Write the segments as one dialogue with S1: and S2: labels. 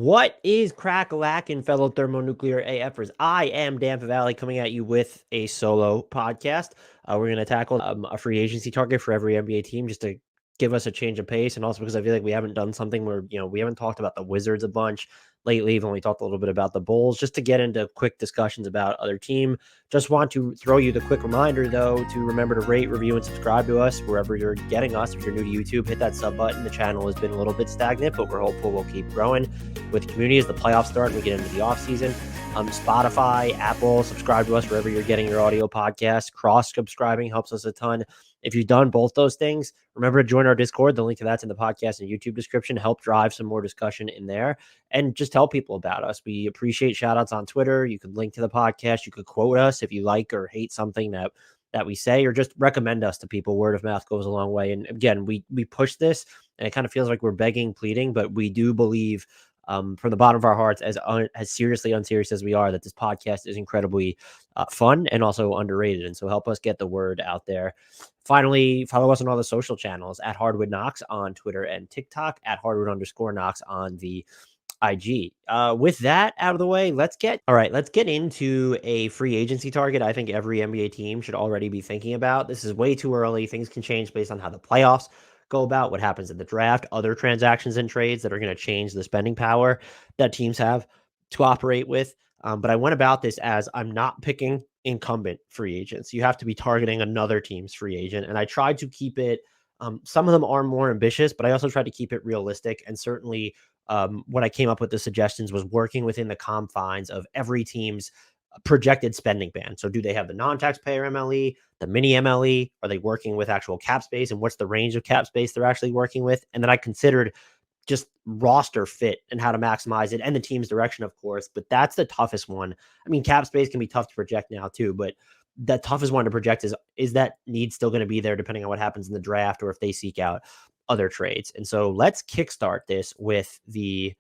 S1: What is crack-a-lackin', fellow thermonuclear AFers? I am Dan Favale coming at you with a solo podcast. We're going to tackle a free agency target for every NBA team just to give us a change of pace, and also because I feel like we haven't done something where, we haven't talked about the Wizards a bunch lately. We've only talked a little bit about the Bulls, just to get into quick discussions about other team. Just want to throw you the quick reminder, though, to remember to rate, review, and subscribe to us wherever you're getting us. If you're new to YouTube, hit that sub button. The channel has been a little bit stagnant, but we're hopeful we'll keep growing with the community as the playoffs start and we get into the offseason. Spotify, Apple, subscribe to us wherever you're getting your audio podcast. Cross-subscribing helps us a ton. If you've done both those things, remember to join our Discord. The link to that's in the podcast and YouTube description. Help drive some more discussion in there and just tell people about us. We appreciate shout-outs on Twitter. You could link to the podcast. You could quote us if you like or hate something that we say, or just recommend us to people. Word of mouth goes a long way. And again, we push this, and it kind of feels like we're begging, pleading, but we do believe from the bottom of our hearts, as seriously unserious as we are, that this podcast is incredibly fun and also underrated. And so help us get the word out there. Finally, follow us on all the social channels at HardwoodKnocks on Twitter and TikTok, at Hardwood_Knocks on the IG. With that out of the way, let's get into a free agency target. I think every NBA team should already be thinking about. This is way too early. Things can change based on how the playoffs go about, what happens in the draft, other transactions and trades that are going to change the spending power that teams have to operate with. But I went about this as I'm not picking incumbent free agents. You have to be targeting another team's free agent. And I tried to keep it, some of them are more ambitious, but I also tried to keep it realistic. And certainly when I came up with the suggestions was working within the confines of every team's projected spending band. So do they have the non-taxpayer MLE, the mini MLE? Are they working with actual cap space? And what's the range of cap space they're actually working with? And then I considered just roster fit and how to maximize it and the team's direction, of course. But that's the toughest one. I mean, cap space can be tough to project now too, but the toughest one to project is that need still going to be there depending on what happens in the draft or if they seek out other trades. And so let's kickstart this with the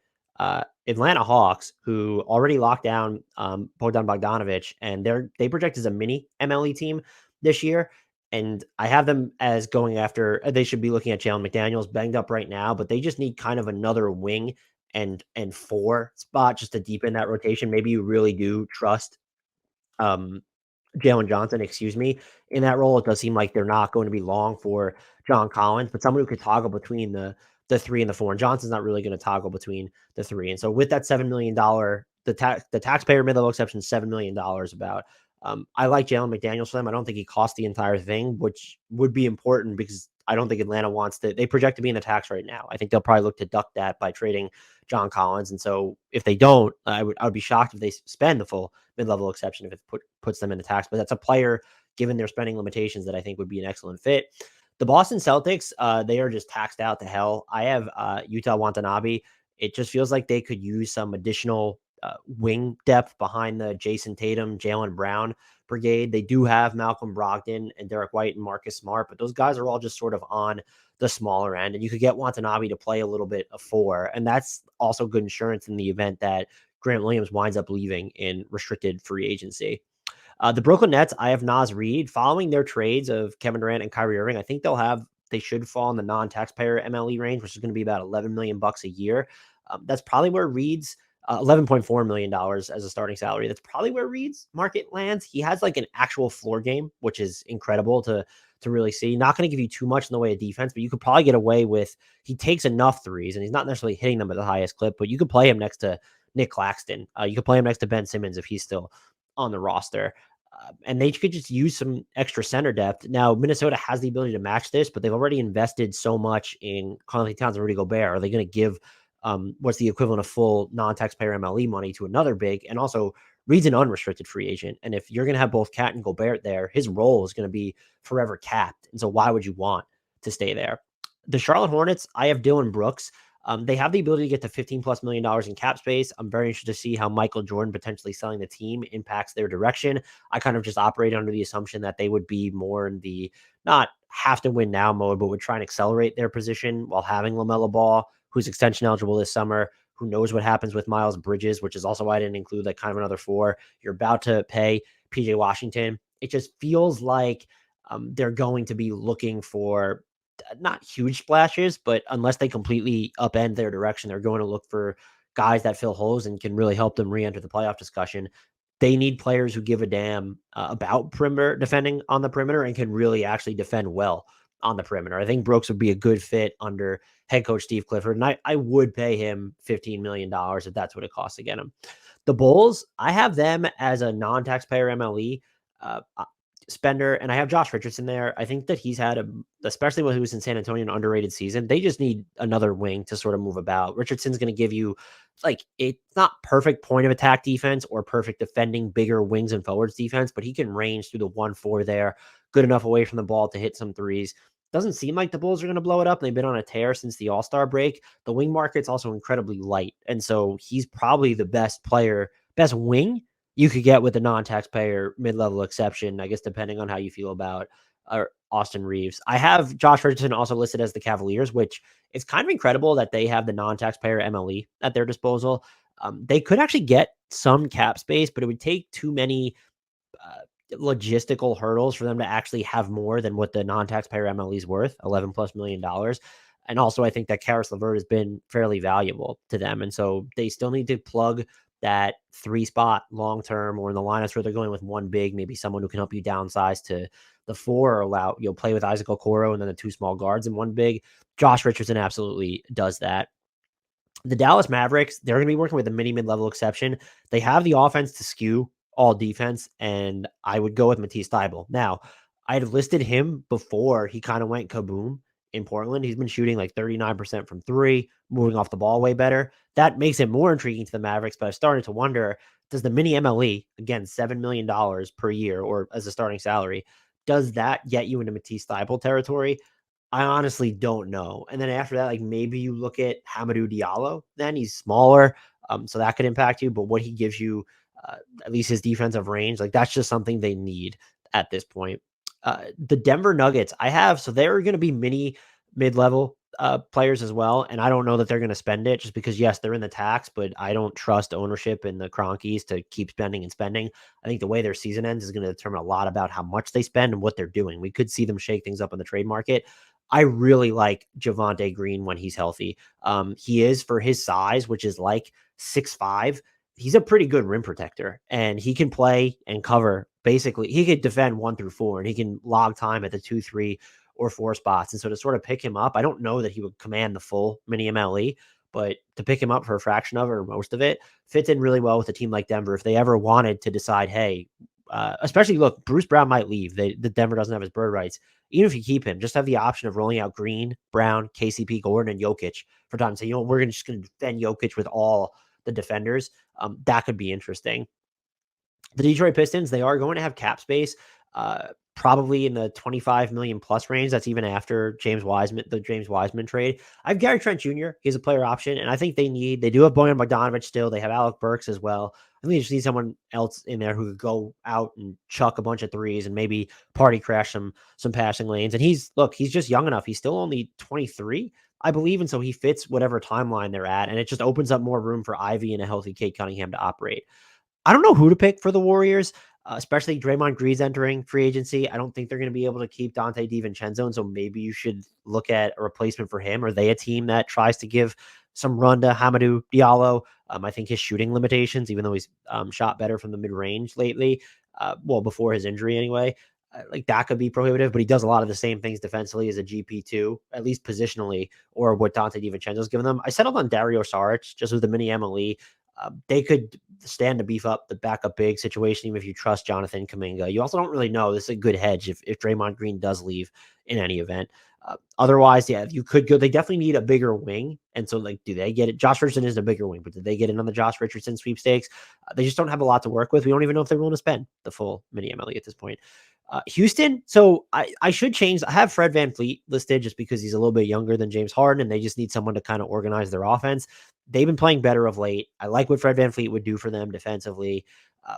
S1: Atlanta Hawks, who already locked down Bogdan Bogdanovic, and they project as a mini MLE team this year. And I have them as going after, they should be looking at Jalen McDaniels, banged up right now, but they just need kind of another wing and four spot just to deepen that rotation. Maybe you really do trust Jalen Johnson, in that role. It does seem like they're not going to be long for John Collins, but someone who could toggle between the three and the four. And Johnson's not really going to toggle between the three. And so with that $7 million, the taxpayer mid-level exception, $7 million about. I like Jalen McDaniels for them. I don't think he cost the entire thing, which would be important because I don't think Atlanta wants to. They project to be in the tax right now. I think they'll probably look to duck that by trading John Collins. And so if they don't, I would be shocked if they spend the full mid-level exception if it puts them in the tax. But that's a player, given their spending limitations, that I think would be an excellent fit. The Boston Celtics, they are just taxed out to hell. I have Utah Watanabe. It just feels like they could use some additional wing depth behind the Jason Tatum, Jaylen Brown brigade. They do have Malcolm Brogdon and Derek White and Marcus Smart, but those guys are all just sort of on the smaller end. And you could get Watanabe to play a little bit of four. And that's also good insurance in the event that Grant Williams winds up leaving in restricted free agency. The Brooklyn Nets, I have Naz Reid. Following their trades of Kevin Durant and Kyrie Irving, I think they should fall in the non-taxpayer MLE range, which is going to be about $11 million a year. That's probably where Reid's $11.4 million as a starting salary. That's probably where Reid's market lands. He has like an actual floor game, which is incredible to really see. Not going to give you too much in the way of defense, but you could probably get away with, he takes enough threes and he's not necessarily hitting them at the highest clip, but you could play him next to Nick Claxton. You could play him next to Ben Simmons if he's still on the roster. And they could just use some extra center depth. Now, Minnesota has the ability to match this, but they've already invested so much in Karl-Anthony Towns and Rudy Gobert. Are they going to give what's the equivalent of full non-taxpayer MLE money to another big? And also, Reed's an unrestricted free agent. And if you're going to have both Cat and Gobert there, his role is going to be forever capped. And so why would you want to stay there? The Charlotte Hornets, I have Dylan Brooks. They have the ability to get to $15+ million in cap space. I'm very interested to see how Michael Jordan potentially selling the team impacts their direction. I kind of just operate under the assumption that they would be more in the not have to win now mode, but would try and accelerate their position while having LaMelo Ball, who's extension eligible this summer. Who knows what happens with Miles Bridges, which is also why I didn't include like kind of another four. You're about to pay PJ Washington. It just feels like they're going to be looking for not huge splashes, but unless they completely upend their direction, they're going to look for guys that fill holes and can really help them re-enter the playoff discussion. They need players who give a damn about perimeter defending on the perimeter and can really actually defend well on the perimeter. I think Brooks would be a good fit under head coach Steve Clifford, and I would pay him $15 million if that's what it costs to get him. The Bulls, I have them as a non-taxpayer MLE spender, and I have Josh Richardson there. I think that he's had especially when he was in San Antonio, an underrated season. They just need another wing to sort of move about. Richardson's going to give you it's not perfect point of attack defense or perfect defending bigger wings and forwards defense, but he can range through the 1-4 there, good enough away from the ball to hit some threes. Doesn't seem like the Bulls are going to blow it up. They've been on a tear since the All-Star break. The wing market's also incredibly light, and so he's probably the best wing you could get with a non-taxpayer mid-level exception, I guess, depending on how you feel about Austin Reeves. I have Josh Richardson also listed as the Cavaliers, which is kind of incredible that they have the non-taxpayer MLE at their disposal. They could actually get some cap space, but it would take too many logistical hurdles for them to actually have more than what the non-taxpayer MLE is worth, $11+ million. And also, I think that Karis LeVert has been fairly valuable to them. And so they still need to plug that 3 spot long term, or in the lineups where they're going with one big, maybe someone who can help you downsize to the 4 or allow you'll play with Isaac Okoro and then the 2 small guards and one big. Josh Richardson absolutely does that. The Dallas Mavericks, they're going to be working with a mid-level exception. They have the offense to skew all defense, and I would go with Matisse Thybulle. Now, I had listed him before he kind of went kaboom in Portland. He's been shooting like 39% from 3, moving off the ball way better. That makes it more intriguing to the Mavericks, but I started to wonder, does the mini MLE, again, $7 million per year or as a starting salary, does that get you into Matisse Thybulle territory? I honestly don't know. And then after that, like maybe you look at Hamidou Diallo, then he's smaller. So that could impact you, but what he gives you, at least his defensive range, like that's just something they need at this point. The Denver Nuggets, so they're going to be mid-level players as well. And I don't know that they're going to spend it just because, yes, they're in the tax, but I don't trust ownership in the Cronkies to keep spending and spending. I think the way their season ends is going to determine a lot about how much they spend and what they're doing. We could see them shake things up in the trade market. I really like Javonte Green when he's healthy. He is, for his size, which is like 6'5", he's a pretty good rim protector, and he can play and cover. Basically, he could defend 1 through 4, and he can log time at the 2, 3, or 4 spots. And so to sort of pick him up, I don't know that he would command the full mini MLE, but to pick him up for a fraction of it or most of it fits in really well with a team like Denver. If they ever wanted to decide, hey, especially look, Bruce Brown might leave. The Denver doesn't have his bird rights. Even if you keep him, just have the option of rolling out Green, Brown, KCP, Gordon, and Jokic for time. So, we're just going to defend Jokic with all the defenders. That could be interesting. The Detroit Pistons, they are going to have cap space, probably in the 25 million plus range. That's even after the James Wiseman trade. I have Gary Trent Jr. He's a player option, and I think they do have Bojan Bogdanovic still. They have Alec Burks as well. I think they just need someone else in there who could go out and chuck a bunch of threes and maybe party crash some passing lanes. And he's just young enough. He's still only 23, I believe, and so he fits whatever timeline they're at, and it just opens up more room for Ivy and a healthy Cade Cunningham to operate. I don't know who to pick for the Warriors, especially Draymond Green's entering free agency. I don't think they're going to be able to keep Dante DiVincenzo, and so maybe you should look at a replacement for him. Are they a team that tries to give some run to Hamidou Diallo? I think his shooting limitations, even though he's shot better from the mid-range lately, before his injury anyway, like that could be prohibitive, but he does a lot of the same things defensively as a GP2, at least positionally, or what Dante DiVincenzo's given them. I settled on Dario Saric just with the mini MLE. They could stand to beef up the backup big situation, even if you trust Jonathan Kuminga. You also don't really know. This is a good hedge if Draymond Green does leave in any event. Otherwise, yeah, you could go. They definitely need a bigger wing. And so, do they get it? Josh Richardson is a bigger wing, but did they get in on the Josh Richardson sweepstakes? They just don't have a lot to work with. We don't even know if they're willing to spend the full mini MLE at this point. Houston, so I should change. I have Fred VanVleet listed just because he's a little bit younger than James Harden, and they just need someone to kind of organize their offense. They've been playing better of late. I like what Fred VanVleet would do for them defensively.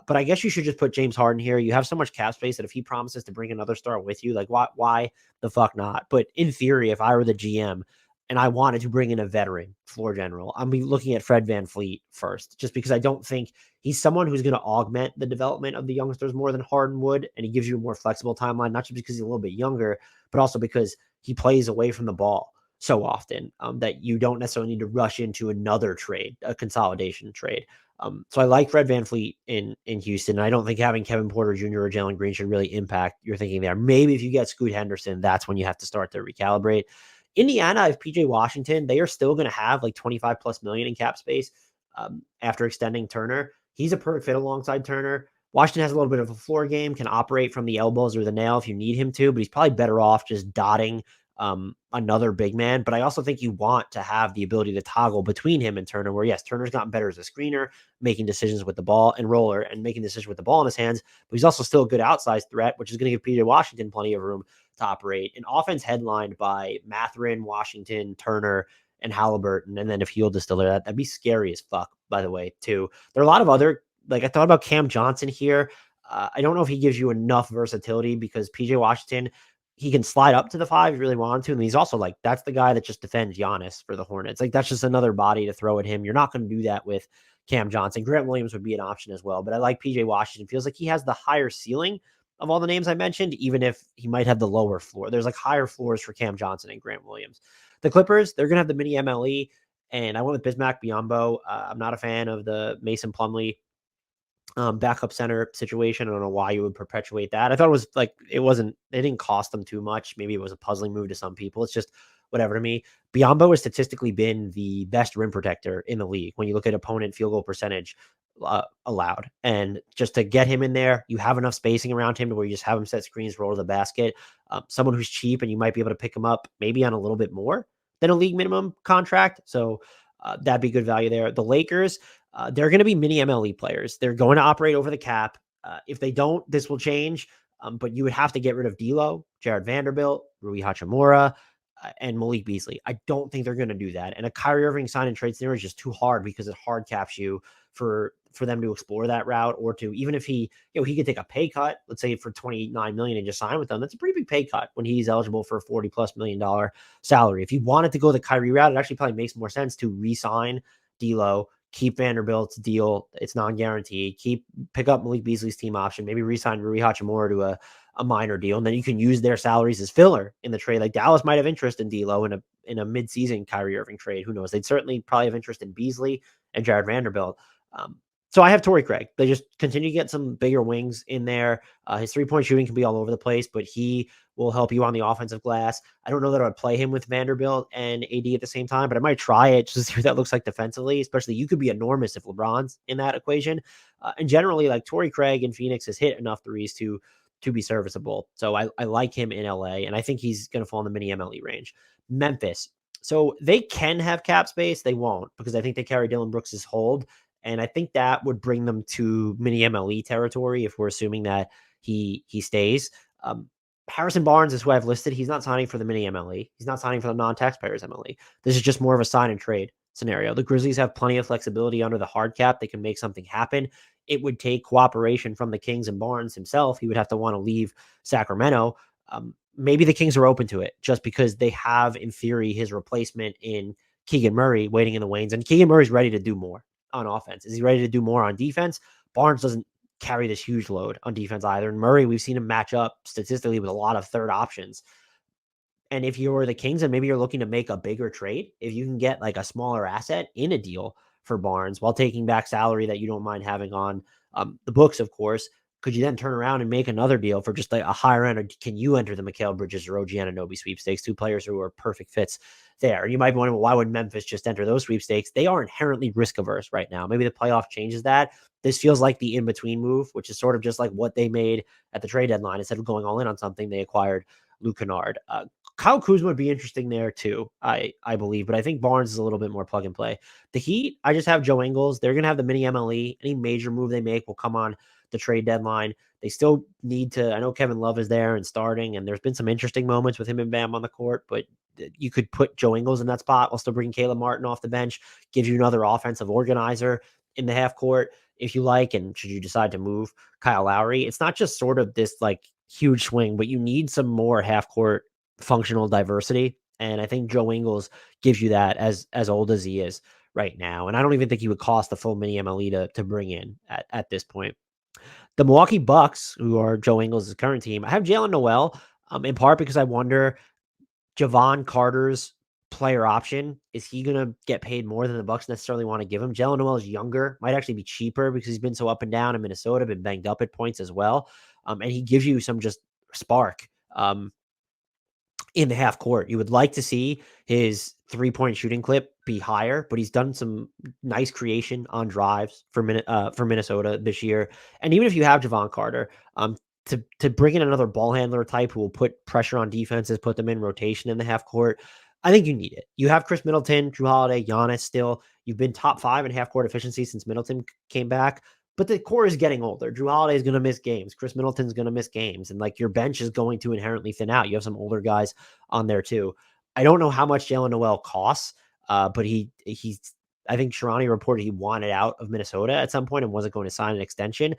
S1: But I guess you should just put James Harden here. You have so much cap space that if he promises to bring another star with you, why the fuck not? But in theory, if I were the GM and I wanted to bring in a veteran floor general, I'm looking at Fred VanVleet first, just because I don't think he's someone who's going to augment the development of the youngsters more than Harden would. And he gives you a more flexible timeline, not just because he's a little bit younger, but also because he plays away from the ball so often that you don't necessarily need to rush into another trade, a consolidation trade. So I like Fred VanVleet in Houston. I don't think having Kevin Porter Jr. or Jalen Green should really impact your thinking there. Maybe if you get Scoot Henderson, that's when you have to start to recalibrate. Indiana, if PJ Washington, they are still going to have like 25 plus million in cap space after extending Turner. He's a perfect fit alongside Turner. Washington has a little bit of a floor game, can operate from the elbows or the nail if you need him to, but he's probably better off just dotting another big man. But I also think you want to have the ability to toggle between him and Turner, where yes, Turner's gotten better as a screener, making decisions with the ball and roller and making decisions with the ball in his hands, but he's also still a good outsized threat, which is going to give PJ Washington plenty of room to operate. An offense headlined by Mathurin, Washington, Turner, and Halliburton. And then if Hield is still there, that'd be scary as fuck, by the way, too. There are a lot of other, like I thought about Cam Johnson here. I don't know if he gives you enough versatility because PJ Washington, he can slide up to the 5 if you really want to. And he's also like, that's the guy that just defends Giannis for the Hornets. Like, that's just another body to throw at him. You're not going to do that with Cam Johnson. Grant Williams would be an option as well. But I like PJ Washington. Feels like he has the higher ceiling of all the names I mentioned, even if he might have the lower floor. There's like higher floors for Cam Johnson and Grant Williams. The Clippers, they're going to have the mini MLE. And I went with Bismack Biyombo. I'm not a fan of the Mason Plumlee backup center situation. I don't know why you would perpetuate that. I thought it was like, it didn't cost them too much. Maybe it was a puzzling move to some people. It's just whatever to me. Biyombo has statistically been the best rim protector in the league when you look at opponent field goal percentage allowed. And just to get him in there, you have enough spacing around him to where you just have him set screens, roll to the basket. Someone who's cheap and you might be able to pick him up maybe on a little bit more than a league minimum contract. So that'd be good value there. The Lakers, they're going to be mini MLE players. They're going to operate over the cap. If they don't, this will change. But you would have to get rid of D'Lo, Jared Vanderbilt, Rui Hachimura, and Malik Beasley. I don't think they're going to do that. And a Kyrie Irving sign and trade scenario is just too hard because it hard caps you for them to explore that route, or to, even if he could take a pay cut, let's say for 29 million and just sign with them. That's a pretty big pay cut when he's eligible for a $40+ million salary. If he wanted to go the Kyrie route, it actually probably makes more sense to re-sign D'Lo, keep Vanderbilt's deal. It's non-guaranteed. Pick up Malik Beasley's team option, maybe re-sign Rui Hachimura to a minor deal. And then you can use their salaries as filler in the trade. Like Dallas might have interest in D'Lo in a mid-season Kyrie Irving trade. Who knows? They'd certainly probably have interest in Beasley and Jared Vanderbilt. So I have Torrey Craig. They just continue to get some bigger wings in there. His 3-point shooting can be all over the place, but he will help you on the offensive glass. I don't know that I would play him with Vanderbilt and AD at the same time, but I might try it just to see what that looks like defensively, especially you could be enormous if LeBron's in that equation. And generally, like Torrey Craig in Phoenix has hit enough threes to be serviceable. So I like him in LA, and I think he's going to fall in the mini MLE range. Memphis. So they can have cap space. They won't, because I think they carry Dylan Brooks's hold. And I think that would bring them to mini MLE territory if we're assuming that he stays. Harrison Barnes is who I've listed. He's not signing for the mini MLE. He's not signing for the non-taxpayers MLE. This is just more of a sign and trade scenario. The Grizzlies have plenty of flexibility under the hard cap. They can make something happen. It would take cooperation from the Kings and Barnes himself. He would have to want to leave Sacramento. Maybe the Kings are open to it just because they have, in theory, his replacement in Keegan Murray waiting in the wings. And Keegan Murray's ready to do more on offense. Is he ready to do more on defense? Barnes doesn't carry this huge load on defense either. And Murray, we've seen him match up statistically with a lot of third options. And if you're the Kings and maybe you're looking to make a bigger trade, if you can get like a smaller asset in a deal for Barnes while taking back salary that you don't mind having on the books, of course, could you then turn around and make another deal for just like a higher end? Or can you enter the Mikal Bridges or OG Anunoby sweepstakes, two players who are perfect fits there? You might be wondering, well, why would Memphis just enter those sweepstakes? They are inherently risk averse right now. Maybe the playoff changes that. This feels like the in-between move, which is sort of just like what they made at the trade deadline. Instead of going all in on something, they acquired Luke Kennard. Kyle Kuzma would be interesting there too, I believe, but I think Barnes is a little bit more plug and play. The Heat, I just have Joe Ingles. They're going to have the mini MLE. Any major move they make will come on the trade deadline. They still need to, I know Kevin Love is there and starting, and there's been some interesting moments with him and Bam on the court, but you could put Joe Ingles in that spot while still bringing Caleb Martin off the bench, gives you another offensive organizer in the half court if you like. And should you decide to move Kyle Lowry, it's not just sort of this like huge swing, but you need some more half court functional diversity. And I think Joe Ingles gives you that as old as he is right now. And I don't even think he would cost the full mini MLE to bring in at this point. The Milwaukee Bucks, who are Joe Ingles' current team, I have Jalen Noel, in part because I wonder Javon Carter's player option. Is he going to get paid more than the Bucks necessarily want to give him? Jalen Noel is younger, might actually be cheaper because he's been so up and down in Minnesota, been banged up at points as well. And he gives you some just spark in the half court. You would like to see his 3-point shooting clip be higher, but he's done some nice creation on drives for Minnesota this year. And even if you have Javon Carter, to bring in another ball handler type who will put pressure on defenses, put them in rotation in the half court, I think you need it. You have Chris Middleton, Drew Holiday, Giannis still. You've been top 5 in half court efficiency since Middleton came back. But the core is getting older. Drew Holiday is going to miss games. Chris Middleton's going to miss games. And like your bench is going to inherently thin out. You have some older guys on there too. I don't know how much Jalen Noel costs, but he's I think Sharani reported he wanted out of Minnesota at some point and wasn't going to sign an extension.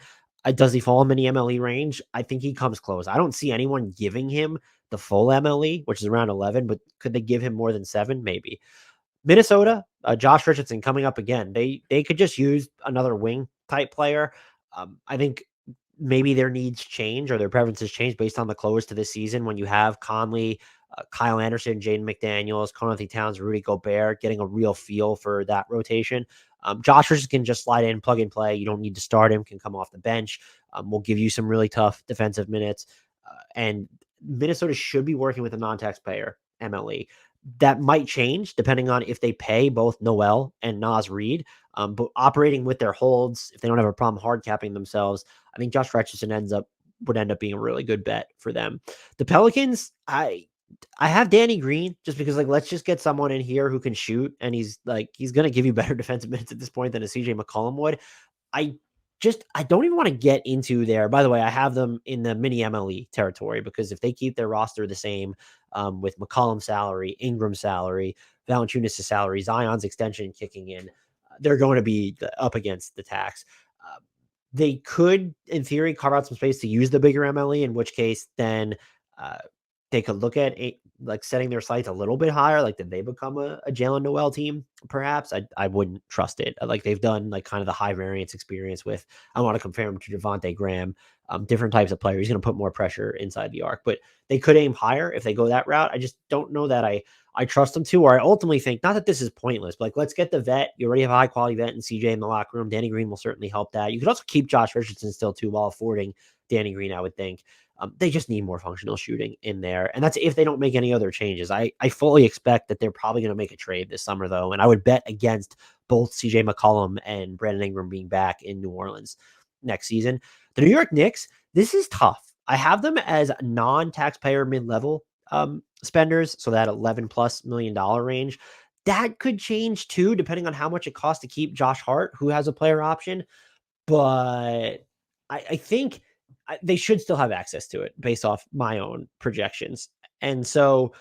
S1: Does he fall in the MLE range? I think he comes close. I don't see anyone giving him the full MLE, which is around 11, but could they give him more than 7? Maybe. Minnesota, Josh Richardson coming up again. They could just use another wing type player. I think maybe their needs change or their preferences change based on the close to this season when you have Conley, Kyle Anderson, Jaden McDaniels, Karl-Anthony Towns, Rudy Gobert getting a real feel for that rotation. Josh Richardson can just slide in, plug and play. You don't need to start him, can come off the bench. Will give you some really tough defensive minutes. And Minnesota should be working with a non-taxpayer MLE. That might change depending on if they pay both Noel and Naz Reid. But operating with their holds, if they don't have a problem hard capping themselves, I think Josh Richardson would end up being a really good bet for them. The Pelicans, I have Danny Green just because let's just get someone in here who can shoot, and he's going to give you better defensive minutes at this point than a CJ McCollum would. I don't even want to get into there. By the way, I have them in the mini MLE territory because if they keep their roster the same with McCollum's salary, Ingram's salary, Valanciunas' salary, Zion's extension kicking in, they're going to be up against the tax. They could, in theory, carve out some space to use the bigger MLE, in which case then they could look at setting their sights a little bit higher. Did they become a Jalen Noel team? Perhaps I wouldn't trust it. They've done kind of the high variance experience with. I want to compare him to Devontae Graham, different types of player. He's going to put more pressure inside the arc, but they could aim higher if they go that route. I just don't know that I trust them to, or I ultimately think not that this is pointless, but let's get the vet. You already have a high quality vet in CJ in the locker room. Danny Green will certainly help that. You could also keep Josh Richardson still too while affording Danny Green, I would think. They just need more functional shooting in there. And that's if they don't make any other changes. I fully expect that they're probably going to make a trade this summer, though. And I would bet against both CJ McCollum and Brandon Ingram being back in New Orleans next season. The New York Knicks, this is tough. I have them as non-taxpayer mid-level spenders, so that $11+ million range. That could change too, depending on how much it costs to keep Josh Hart, who has a player option. But I think they should still have access to it based off my own projections. And so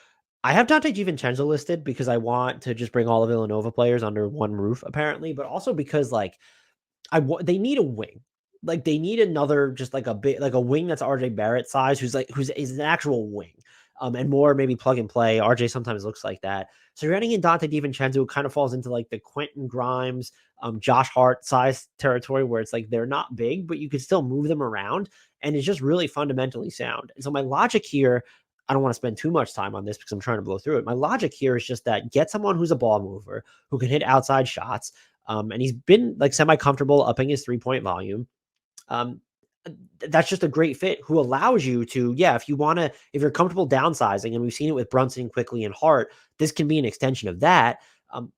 S1: I have Dante DiVincenzo listed because I want to just bring all of Villanova players under one roof, apparently, but also because they need a wing. They need another, just a wing that's RJ Barrett size, who's an actual wing. And more maybe plug and play. RJ sometimes looks like that. So you're adding in Dante DiVincenzo, who kind of falls into the Quentin Grimes, Josh Hart size territory, where it's they're not big, but you can still move them around, and it's just really fundamentally sound. And so my logic here, I don't want to spend too much time on this because I'm trying to blow through it. My logic here is just that get someone who's a ball mover, who can hit outside shots, and he's been semi-comfortable upping his 3-point volume. That's just a great fit who allows you to, if you're comfortable downsizing, and we've seen it with Brunson, Quickly, and Hart, this can be an extension of that.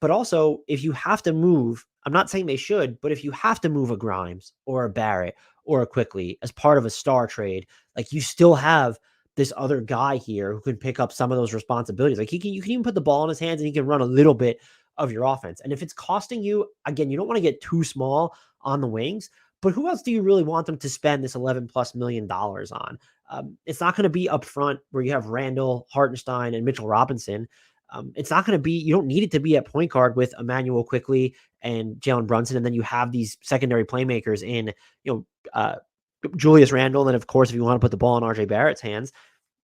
S1: But also, if you have to move, I'm not saying they should, but if you have to move a Grimes or a Barrett or a Quickly as part of a star trade, you still have this other guy here who can pick up some of those responsibilities. You can even put the ball in his hands and he can run a little bit of your offense. And if it's costing you, again, you don't want to get too small on the wings, but who else do you really want them to spend this $11+ million on? It's not going to be up front where you have Randall, Hartenstein, and Mitchell Robinson. It's not going to be, you don't need it to be at point guard with Emmanuel Quickly and Jalen Brunson. And then you have these secondary playmakers in, Julius Randle. And of course, if you want to put the ball in RJ Barrett's hands,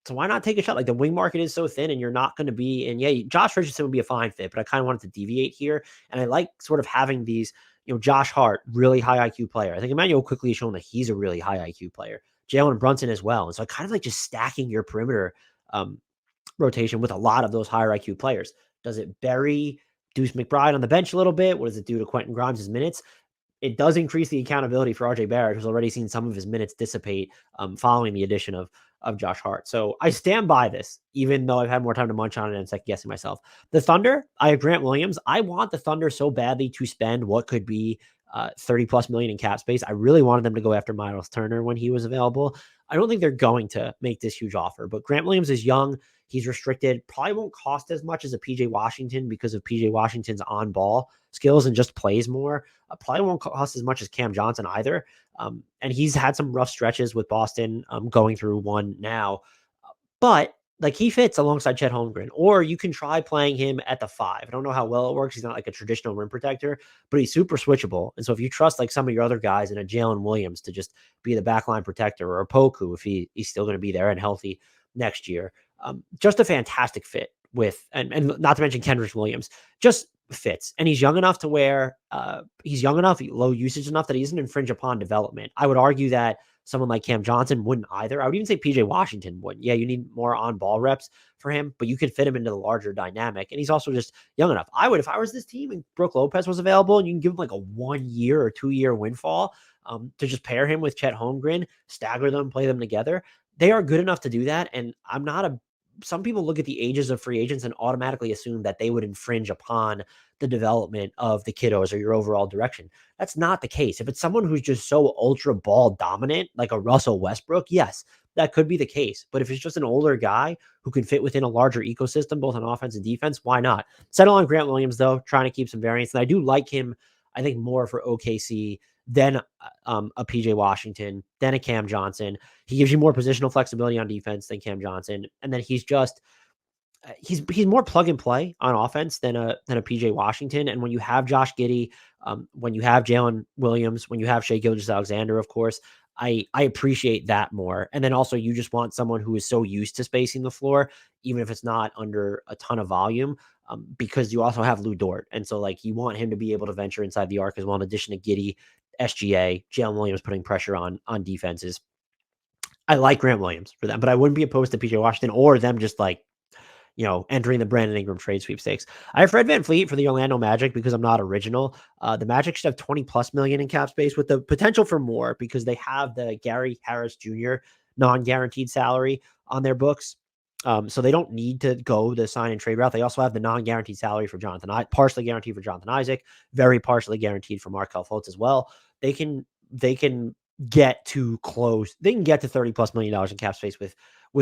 S1: so why not take a shot? The wing market is so thin, and you're not going to be, and Josh Richardson would be a fine fit, but I kind of wanted to deviate here. And I like sort of having these, Josh Hart, really high IQ player. I think Emmanuel Quickly has shown that he's a really high IQ player. Jalen Brunson as well. And so I kind of just stacking your perimeter rotation with a lot of those higher IQ players. Does it bury Deuce McBride on the bench a little bit? What does it do to Quentin Grimes' minutes? It does increase the accountability for RJ Barrett, who's already seen some of his minutes dissipate following the addition of Josh Hart. So I stand by this, even though I've had more time to munch on it and second guessing myself. The Thunder, I have Grant Williams. I want the Thunder so badly to spend what could be 30 plus million in cap space. I really wanted them to go after Miles Turner when he was available. I don't think they're going to make this huge offer, but Grant Williams is young. He's restricted, probably won't cost as much as a PJ Washington because of PJ Washington's on ball skills and just plays more. Probably won't cost as much as Cam Johnson either. And he's had some rough stretches with Boston going through one now. But like he fits alongside Chet Holmgren, or you can try playing him at the 5. I don't know how well it works. He's not like a traditional rim protector, but he's super switchable. And so if you trust like some of your other guys and a Jalen Williams to just be the backline protector, or a Poku if he's still going to be there and healthy next year, just a fantastic fit with, and not to mention Kendrick Williams, just fits. And he's young enough to where he's young enough, low usage enough that he doesn't infringe upon development. I would argue that someone like Cam Johnson wouldn't either. I would even say PJ Washington wouldn't. Yeah, you need more on ball reps for him, but you could fit him into the larger dynamic. And he's also just young enough. I would, if I was this team and Brook Lopez was available and you can give him like a 1 year or 2 year windfall to just pair him with Chet Holmgren, stagger them, play them together. They are good enough to do that. And some people look at the ages of free agents and automatically assume that they would infringe upon the development of the kiddos or your overall direction. That's not the case. If it's someone who's just so ultra ball dominant, like a Russell Westbrook, yes, that could be the case. But if it's just an older guy who can fit within a larger ecosystem, both on offense and defense, why not? Settle on Grant Williams, though, trying to keep some variance. And I do like him, I think, more for OKC than a PJ Washington, than a Cam Johnson. He gives you more positional flexibility on defense than Cam Johnson. And then he's just, he's more plug and play on offense than a PJ Washington. And when you have Josh Giddey, when you have Jalen Williams, when you have Shai Gilgeous-Alexander, of course, I appreciate that more. And then also you just want someone who is so used to spacing the floor, even if it's not under a ton of volume, because you also have Lou Dort. And so like you want him to be able to venture inside the arc as well, in addition to Giddey, SGA, Jalen Williams putting pressure on defenses. I like Grant Williams for them, but I wouldn't be opposed to PJ Washington or them just like, entering the Brandon Ingram trade sweepstakes. I have Fred VanVleet for the Orlando Magic because I'm not original. The Magic should have 20 plus million in cap space with the potential for more because they have the Gary Harris Jr. non-guaranteed salary on their books. So they don't need to go the sign and trade route. They also have the non-guaranteed salary for partially guaranteed for Jonathan Isaac, very partially guaranteed for Markelle Fultz as well. They can get to close. They can get to $30 plus million in cap space with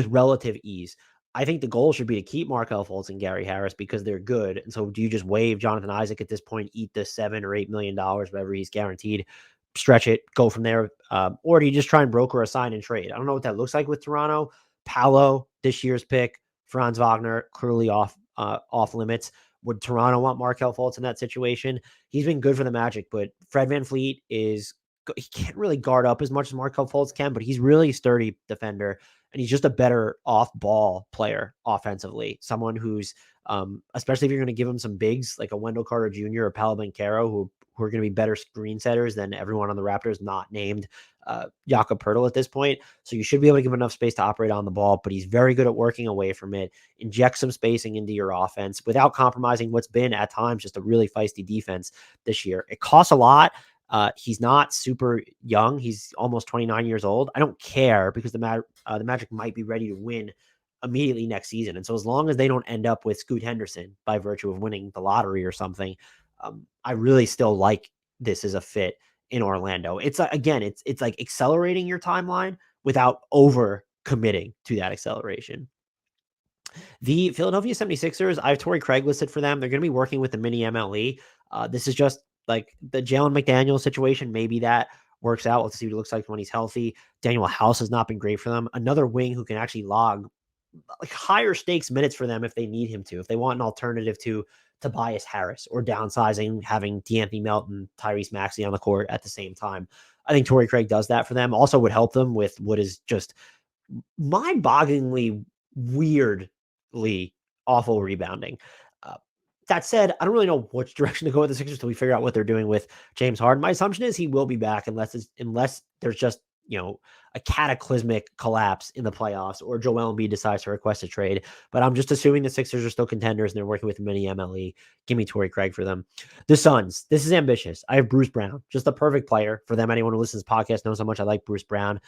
S1: relative ease. I think the goal should be to keep Markelle Fultz and Gary Harris because they're good. And so do you just waive Jonathan Isaac at this point, eat the $7 or $8 million, whatever he's guaranteed, stretch it, go from there? Or do you just try and broker a sign and trade? I don't know what that looks like with Toronto. Paolo, this year's pick, Franz Wagner, clearly off limits. Would Toronto want Markelle Fultz in that situation? He's been good for the Magic, but Fred VanVleet he can't really guard up as much as Markelle Fultz can, but he's really a sturdy defender. And he's just a better off-ball player offensively. Someone who's, especially if you're going to give him some bigs like a Wendell Carter Jr. or Paolo Banchero, who are going to be better screen setters than everyone on the Raptors, not named Jakob Poeltl at this point. So you should be able to give him enough space to operate on the ball, but he's very good at working away from it, inject some spacing into your offense without compromising what's been at times just a really feisty defense this year. It costs a lot. He's not super young. He's almost 29 years old. I don't care because the Magic might be ready to win immediately next season. And so as long as they don't end up with Scoot Henderson by virtue of winning the lottery or something, I really still like this as a fit in Orlando. It's again, it's like accelerating your timeline without over committing to that acceleration. The Philadelphia 76ers, I have Torrey Craig listed for them. They're going to be working with the mini MLE. This is just like the Jalen McDaniels situation. Maybe that works out. Let's see what it looks like when he's healthy. Daniel House has not been great for them. Another wing who can actually log like higher stakes minutes for them if they need him to, if they want an alternative to Tobias Harris or downsizing, having DeAnthony Melton, Tyrese Maxey on the court at the same time. I think Torrey Craig does that for them. Also would help them with what is just mind-bogglingly weirdly awful rebounding. That said, I don't really know which direction to go with the Sixers until we figure out what they're doing with James Harden. My assumption is he will be back unless there's just a cataclysmic collapse in the playoffs or Joel Embiid decides to request a trade. But I'm just assuming the Sixers are still contenders and they're working with mini MLE. Give me Torrey Craig for them. The Suns. This is ambitious. I have Bruce Brown, just the perfect player for them. Anyone who listens to this podcast knows how much I like Bruce Brown.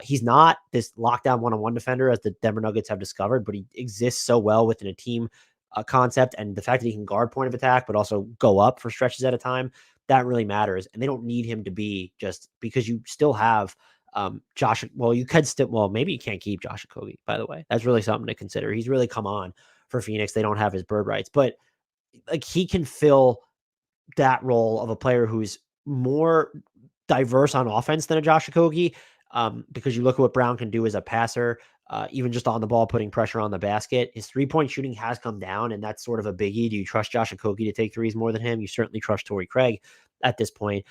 S1: He's not this lockdown one-on-one defender as the Denver Nuggets have discovered, but he exists so well within a team concept, and the fact that he can guard point of attack but also go up for stretches at a time, that really matters. And they don't need him to be just because you still have Josh. Well, you could still, well, maybe you can't keep Josh Okogie, by the way. That's really something to consider. He's really come on for Phoenix. They don't have his bird rights, but like he can fill that role of a player who's more diverse on offense than a Josh Okogie, because you look at what Brown can do as a passer, even just on the ball, putting pressure on the basket. His three-point shooting has come down, and that's sort of a biggie. Do you trust Josh Okogie to take threes more than him? You certainly trust Torrey Craig at this point.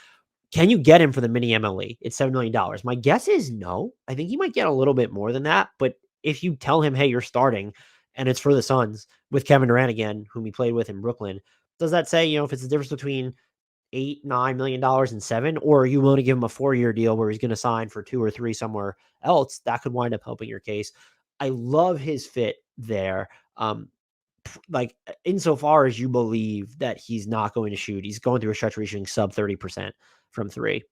S1: Can you get him for the mini MLE? It's $7 million. My guess is no. I think he might get a little bit more than that, but if you tell him, hey, you're starting, and it's for the Suns with Kevin Durant again, whom he played with in Brooklyn, does that say, if it's the difference between $8-9 million and $7 million, or are you willing to give him a 4-year deal where he's going to sign for 2 or 3 somewhere else? That could wind up helping your case. I love his fit there. Like insofar as you believe that he's not going to shoot, he's going through a stretch where he's shooting sub 30% from three.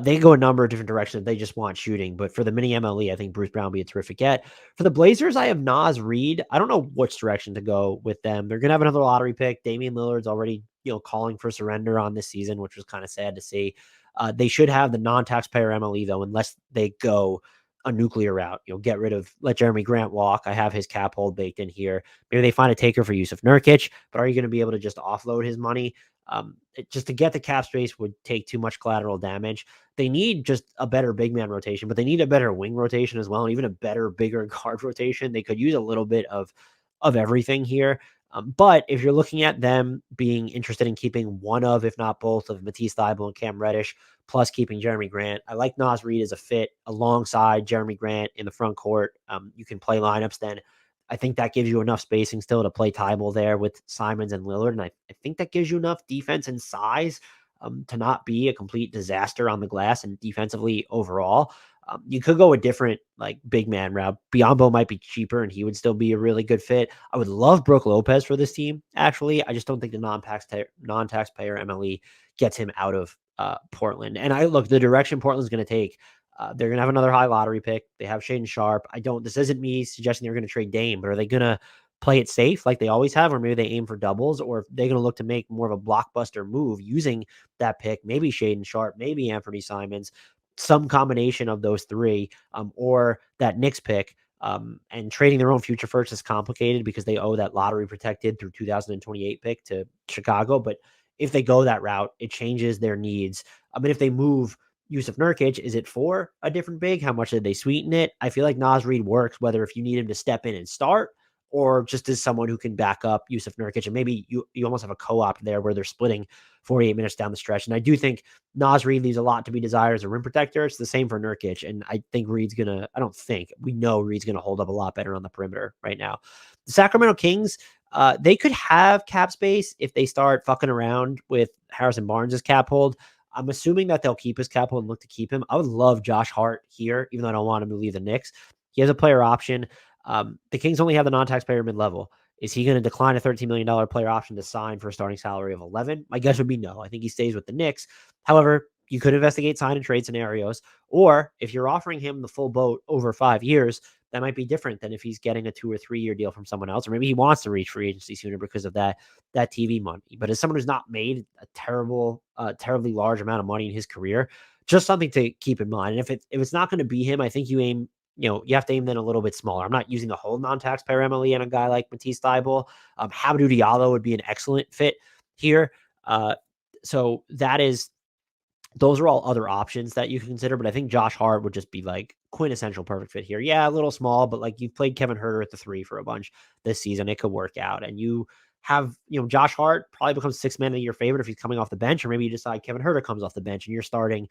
S1: They can go a number of different directions. They just want shooting. But for the mini MLE, I think Bruce Brown would be a terrific get. For the Blazers, I have Naz Reid. I don't know which direction to go with them. They're going to have another lottery pick. Damian Lillard's already, calling for surrender on this season, which was kind of sad to see. They should have the non-taxpayer MLE, though, unless they go a nuclear route. Get rid of, let Jeremy Grant walk. I have his cap hold baked in here. Maybe they find a taker for Yusuf Nurkic, but are you going to be able to just offload his money? Just to get the cap space would take too much collateral damage. They need just a better big man rotation, but they need a better wing rotation as well, and even a better, bigger guard rotation. They could use a little bit of everything here. But if you're looking at them being interested in keeping one of, if not both, of Matisse Thybulle and Cam Reddish, plus keeping Jeremy Grant, I like Naz Reid as a fit alongside Jeremy Grant in the front court. You can play lineups then. I think that gives you enough spacing still to play Thybulle there with Simons and Lillard. And I think that gives you enough defense and size to not be a complete disaster on the glass and defensively overall. You could go a different like big man route. Biyombo might be cheaper and he would still be a really good fit. I would love Brook Lopez for this team. Actually, I just don't think the non-taxpayer MLE gets him out of Portland. And I look, the direction Portland's going to take, they're going to have another high lottery pick. They have Shaden Sharp. This isn't me suggesting they're going to trade Dame, but are they going to play it safe like they always have, or maybe they aim for doubles, or they're going to look to make more of a blockbuster move using that pick, maybe Shaden Sharp, maybe Anthony Simons, some combination of those three, or that Knicks pick, and trading their own future first is complicated because they owe that lottery protected through 2028 pick to Chicago. But if they go that route, it changes their needs. I mean, if they move Yusuf Nurkic, is it for a different big? How much did they sweeten it? I feel like Naz Reid works, whether if you need him to step in and start, or just as someone who can back up Yusuf Nurkic. And maybe you almost have a co-op there where they're splitting 48 minutes down the stretch. And I do think Naz Reid leaves a lot to be desired as a rim protector. It's the same for Nurkic. And I think we know Reid's going to hold up a lot better on the perimeter right now. The Sacramento Kings, they could have cap space if they start fucking around with Harrison Barnes' cap hold. I'm assuming that they'll keep his cap hold and look to keep him. I would love Josh Hart here, even though I don't want him to leave the Knicks. He has a player option. The Kings only have the non-taxpayer mid-level. Is he going to decline a $13 million player option to sign for a starting salary of 11? My guess would be no. I think he stays with the Knicks. However, you could investigate sign and trade scenarios, or if you're offering him the full boat over 5 years, that might be different than if he's getting a 2 or 3 year deal from someone else, or maybe he wants to reach free agency sooner because of that TV money. But as someone who's not made a terribly large amount of money in his career, just something to keep in mind. And if it's not going to be him, I think you aim, you have to aim then a little bit smaller. I'm not using the whole non-taxpayer MLE on a guy like Matisse Thybulle. Hamidou Diallo would be an excellent fit here. So those are all other options that you can consider, but I think Josh Hart would just be like quintessential perfect fit here. Yeah, a little small, but like you've played Kevin Huerter at the 3 for a bunch this season. It could work out. And you have, Josh Hart probably becomes 6th man of your favorite if he's coming off the bench, or maybe you decide Kevin Huerter comes off the bench and you're starting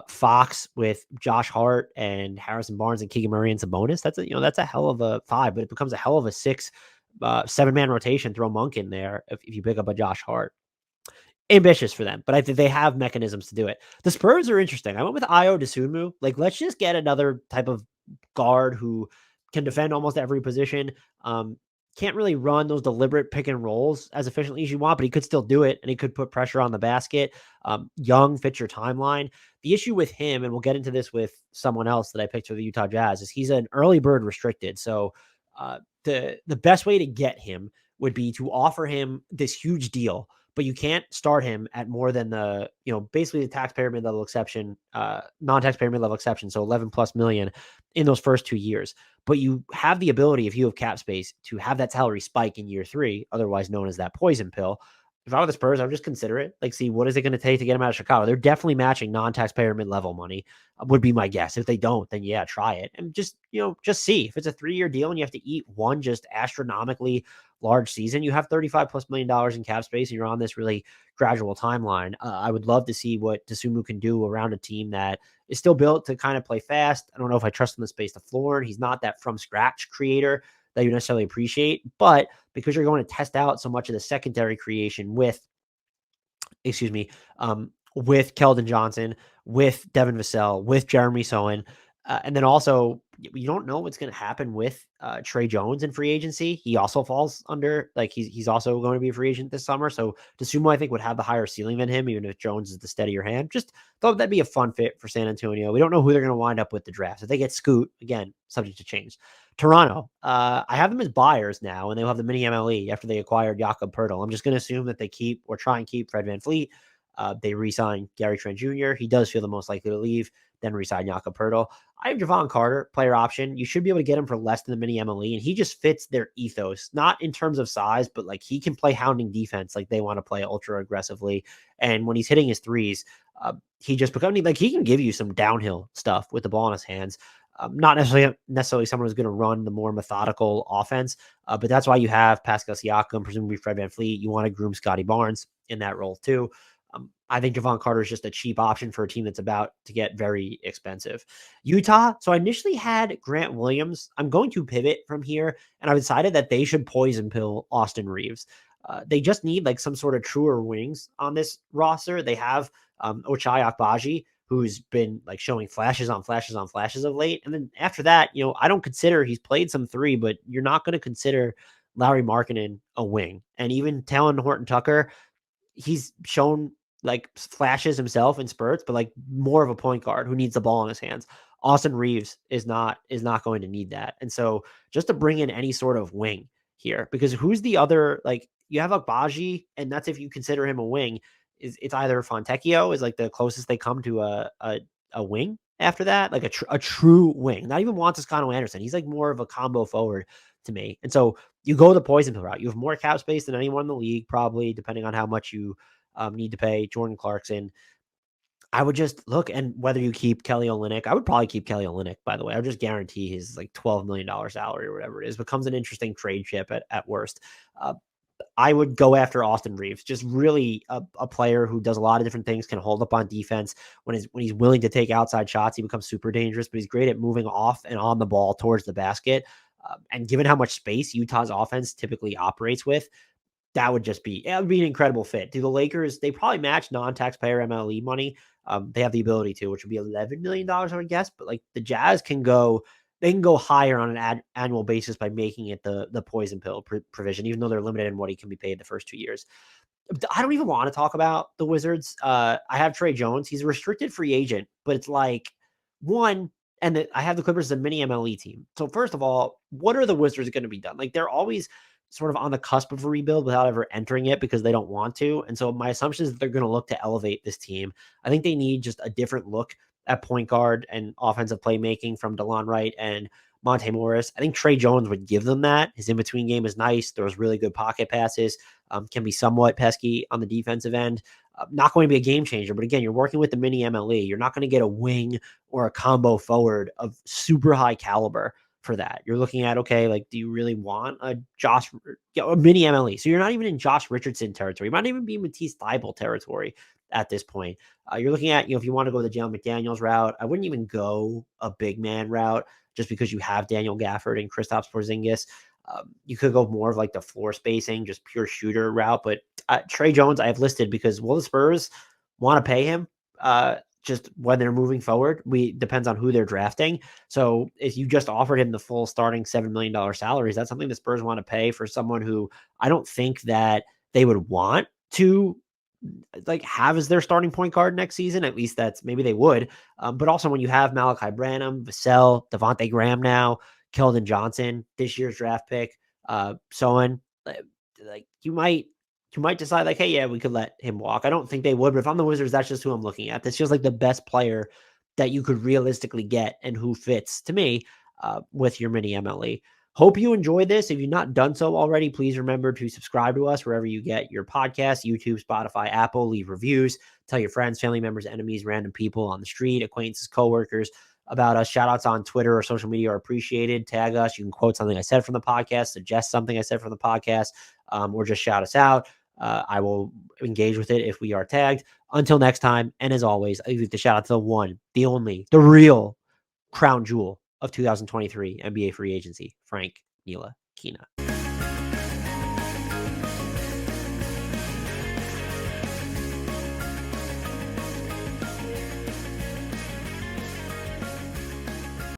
S1: Fox with Josh Hart and Harrison Barnes and Keegan Murray and Sabonis. That's a hell of a 5, but it becomes a hell of a 7-man rotation. Throw Monk in there if you pick up a Josh Hart. ambitious for them, but I think they have mechanisms to do it. The Spurs are interesting. I went with Io DeSunmu. Like, let's just get another type of guard who can defend almost every position. Can't really run those deliberate pick and rolls as efficiently as you want, but he could still do it, and he could put pressure on the basket. Young fits your timeline. The issue with him, and we'll get into this with someone else that I picked for the Utah Jazz, is he's an early bird restricted. So the best way to get him would be to offer him this huge deal, but you can't start him at more than the, basically the taxpayer mid-level exception, non-taxpayer mid-level exception. So 11 plus million in those first 2 years. But you have the ability, if you have cap space, to have that salary spike in year 3, otherwise known as that poison pill. If I were the Spurs, I would just consider it. Like, see, what is it going to take to get him out of Chicago? They're definitely matching non-taxpayer mid-level money, would be my guess. If they don't, then yeah, try it. And just see. If it's a 3-year deal and you have to eat one just astronomically large season, you have $35+ million in cap space, and you're on this really gradual timeline. I would love to see what DeSumo can do around a team that is still built to kind of play fast. I don't know if I trust him to space the floor, and he's not that from scratch creator that you necessarily appreciate, but because you're going to test out so much of the secondary creation with with Keldon Johnson, with Devin Vassell, with Jeremy Sohan. And then also, you don't know what's going to happen with Trey Jones in free agency. He also falls under, like, he's also going to be a free agent this summer. So DeSumo, I think, would have the higher ceiling than him, even if Jones is the steadier hand. Just thought that'd be a fun fit for San Antonio. We don't know who they're going to wind up with the draft. If they get Scoot, again, subject to change. Toronto, I have them as buyers now, and they'll have the mini MLE after they acquired Jakob Poeltl. I'm just going to assume that they keep or try and keep Fred VanVleet. They re-sign Gary Trent Jr. He does feel the most likely to leave, then re-sign Jakob Poeltl. I have Javon Carter, player option. You should be able to get him for less than the mini MLE, and he just fits their ethos, not in terms of size, but like he can play hounding defense like they want to play ultra aggressively. And when he's hitting his threes, he just becomes like he can give you some downhill stuff with the ball in his hands. Not necessarily someone who's going to run the more methodical offense, but that's why you have Pascal Siakam, presumably Fred VanVleet. You want to groom Scotty Barnes in that role too. I think Javon Carter is just a cheap option for a team that's about to get very expensive. Utah. So I initially had Grant Williams. I'm going to pivot from here, and I've decided that they should poison pill Austin Reeves. They just need like some sort of truer wings on this roster. They have Ochai Agbaji, who's been like showing flashes on flashes on flashes of late. And then after that, I don't consider, he's played some 3, but you're not going to consider Lauri Markkanen a wing. And even Talon Horton-Tucker, he's shown like flashes himself in spurts, but like more of a point guard who needs the ball in his hands. Austin Reeves is not going to need that. And so just to bring in any sort of wing here, because who's the other, like you have Agbaji, and that's if you consider him a wing, it's either Fontecchio is like the closest they come to a wing after that, like a true wing, not even Juan Toscano Anderson. He's like more of a combo forward to me. And so you go the poison pill route. You have more cap space than anyone in the league, probably, depending on how much you need to pay Jordan Clarkson. I would just look, and whether you keep Kelly Olynyk, I would probably keep Kelly Olynyk, by the way. I would just guarantee his like $12 million salary or whatever it is becomes an interesting trade chip at worst. I would go after Austin Reeves, just really a player who does a lot of different things, can hold up on defense. When he's willing to take outside shots, he becomes super dangerous, but he's great at moving off and on the ball towards the basket. And given how much space Utah's offense typically operates with, that would be an incredible fit. Do the Lakers, they probably match non-taxpayer MLE money. They have the ability to, which would be $11 million, I would guess. But like the Jazz can go higher on an annual basis by making it the poison pill provision, even though they're limited in what he can be paid the first 2 years. I don't even want to talk about the Wizards. I have Trey Jones. He's a restricted free agent, but it's like I have the Clippers as a mini MLE team. So first of all, what are the Wizards going to be done? Like they're always sort of on the cusp of a rebuild without ever entering it because they don't want to. And so my assumption is that they're going to look to elevate this team. I think they need just a different look at point guard and offensive playmaking from DeLon Wright and Monte Morris. I think Trey Jones would give them that. His in-between game is nice. Throws really good pocket passes, can be somewhat pesky on the defensive end. Not going to be a game changer, but again, you're working with the mini MLE. You're not going to get a wing or a combo forward of super high caliber for that. You're looking at, okay, like, do you really want a mini MLE? So you're not even in Josh Richardson territory. You might even be in Matisse Thybulle territory at this point. You're looking at, if you want to go the Jalen McDaniels route, I wouldn't even go a big man route just because you have Daniel Gafford and Kristaps Porzingis. You could go more of like the floor spacing, just pure shooter route, but Trey Jones I have listed because will the Spurs want to pay him? Just when they're moving forward, depends on who they're drafting. So if you just offered him the full starting $7 million salary, is that something the Spurs want to pay for someone who I don't think that they would want to like have as their starting point guard next season? At least that's maybe they would. But also when you have Malachi Branham, Vassell, Devontae Graham now, Keldon Johnson, this year's draft pick, so on, like you might decide like, hey, yeah, we could let him walk. I don't think they would, but if I'm the Wizards, that's just who I'm looking at. This feels like the best player that you could realistically get and who fits to me with your mini MLE. Hope you enjoyed this. If you've not done so already, please remember to subscribe to us wherever you get your podcasts, YouTube, Spotify, Apple, leave reviews, tell your friends, family members, enemies, random people on the street, acquaintances, coworkers about us. Shout outs on Twitter or social media are appreciated. Tag us. You can quote something I said from the podcast, suggest something I said from the podcast, or just shout us out. I will engage with it if we are tagged. Until next time, and as always, I leave the shout out to the one, the only, the real crown jewel of 2023 NBA free agency, Frank Ntilikina.